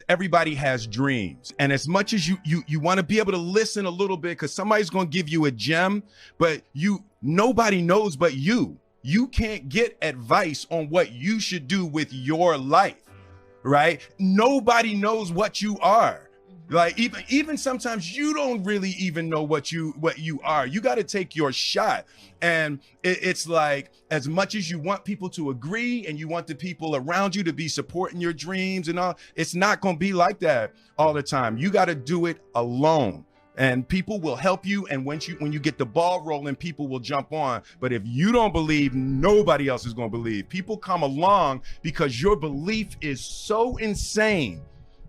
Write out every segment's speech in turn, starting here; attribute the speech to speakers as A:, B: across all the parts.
A: everybody has dreams. And as much as you want to be able to listen a little bit, because somebody's going to give you a gem, but nobody knows but you. You can't get advice on what you should do with your life, right? Nobody knows what you are. Like even sometimes you don't really even know what you are. You got to take your shot. And it's like, as much as you want people to agree and you want the people around you to be supporting your dreams and all, it's not going to be like that all the time. You got to do it alone. And people will help you. And when you get the ball rolling, people will jump on. But if you don't believe, nobody else is going to believe. People come along because your belief is so insane,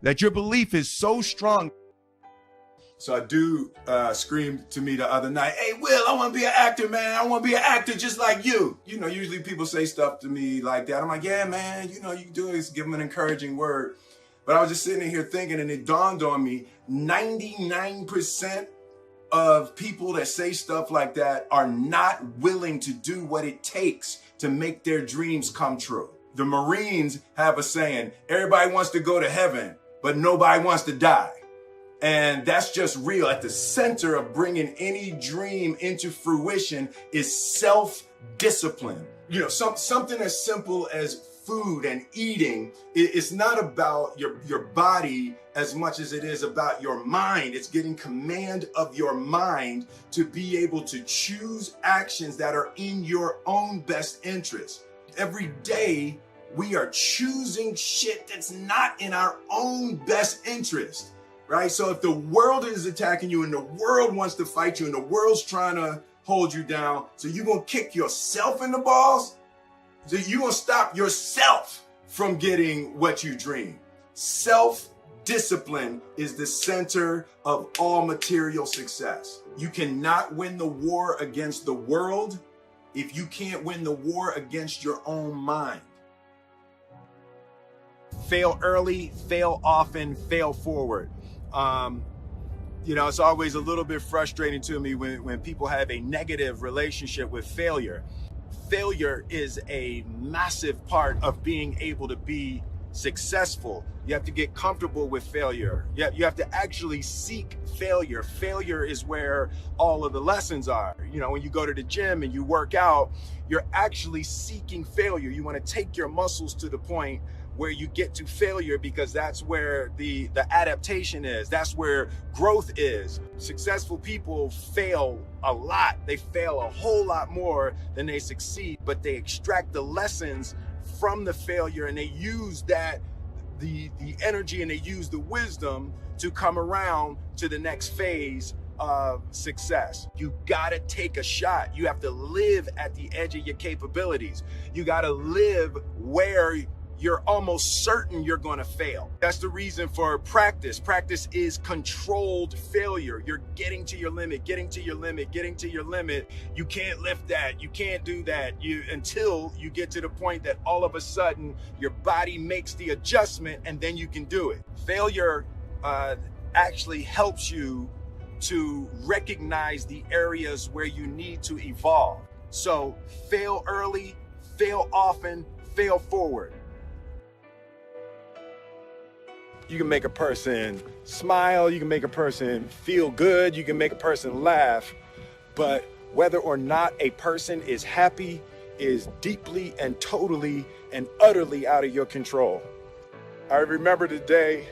A: that your belief is so strong. So a dude screamed to me the other night, "Hey, Will, I want to be an actor, man. I want to be an actor just like you." You know, usually people say stuff to me like that. I'm like, "Yeah, man, you know, you do is give them an encouraging word." But I was just sitting here thinking, and it dawned on me, 99% of people that say stuff like that are not willing to do what it takes to make their dreams come true. The Marines have a saying, everybody wants to go to heaven, but nobody wants to die. And that's just real. At the center of bringing any dream into fruition is self-discipline. You know, something as simple as food and eating. It's not about your body as much as it is about your mind. It's getting command of your mind to be able to choose actions that are in your own best interest. Every day, we are choosing shit that's not in our own best interest, right? So if the world is attacking you and the world wants to fight you and the world's trying to hold you down, so you're going to kick yourself in the balls? So you're going to stop yourself from getting what you dream. Self-discipline is the center of all material success. You cannot win the war against the world if you can't win the war against your own mind. Fail early, fail often, fail forward. You know, it's always a little bit frustrating to me when people have a negative relationship with failure. Failure is a massive part of being able to be successful. You have to get comfortable with failure. You have to actually seek failure. Failure is where all of the lessons are. You know, when you go to the gym and you work out, you're actually seeking failure. You want to take your muscles to the point where you get to failure, because that's where the adaptation is. That's where growth is. Successful people fail a lot. They fail a whole lot more than they succeed, but they extract the lessons from the failure and they use that, the energy, and they use the wisdom to come around to the next phase of success. You gotta take a shot. You have to live at the edge of your capabilities. You gotta live where you're almost certain you're gonna fail. That's the reason for practice. Practice is controlled failure. You're getting to your limit, getting to your limit, getting to your limit. You can't lift that, you can't do that, until you get to the point that all of a sudden your body makes the adjustment and then you can do it. Failure actually helps you to recognize the areas where you need to evolve. So fail early, fail often, fail forward. You can make a person smile, you can make a person feel good, you can make a person laugh, but whether or not a person is happy is deeply and totally and utterly out of your control. I remember the day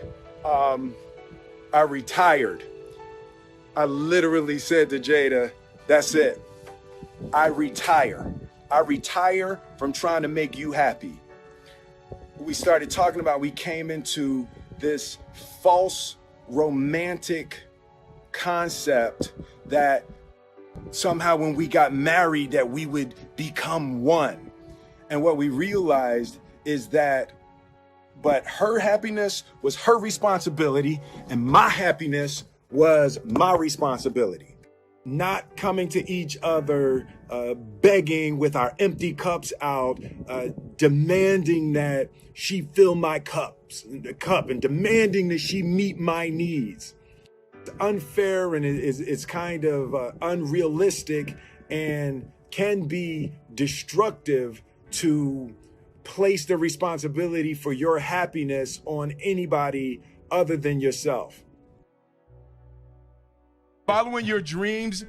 A: I retired. I literally said to Jada, that's it. I retire. I retire from trying to make you happy. We started talking about, we came into this false romantic concept that somehow when we got married that we would become one. And what we realized is that, but her happiness was her responsibility and my happiness was my responsibility. Not coming to each other, begging with our empty cups out, demanding that she fill my cup and demanding that she meet my needs. It's unfair and it's kind of unrealistic and can be destructive to place the responsibility for your happiness on anybody
B: other than yourself.
A: Following your dreams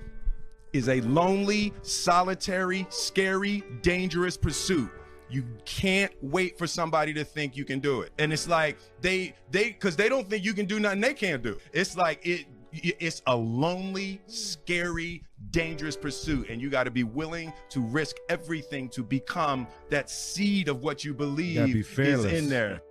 A: is a lonely, solitary, scary, dangerous pursuit. You can't wait for somebody to think you can do it. And it's like because they don't think you can do nothing they can't do. It's like it's a lonely, scary, dangerous pursuit, and you got to be willing to risk everything to become that seed of what you believe is in there.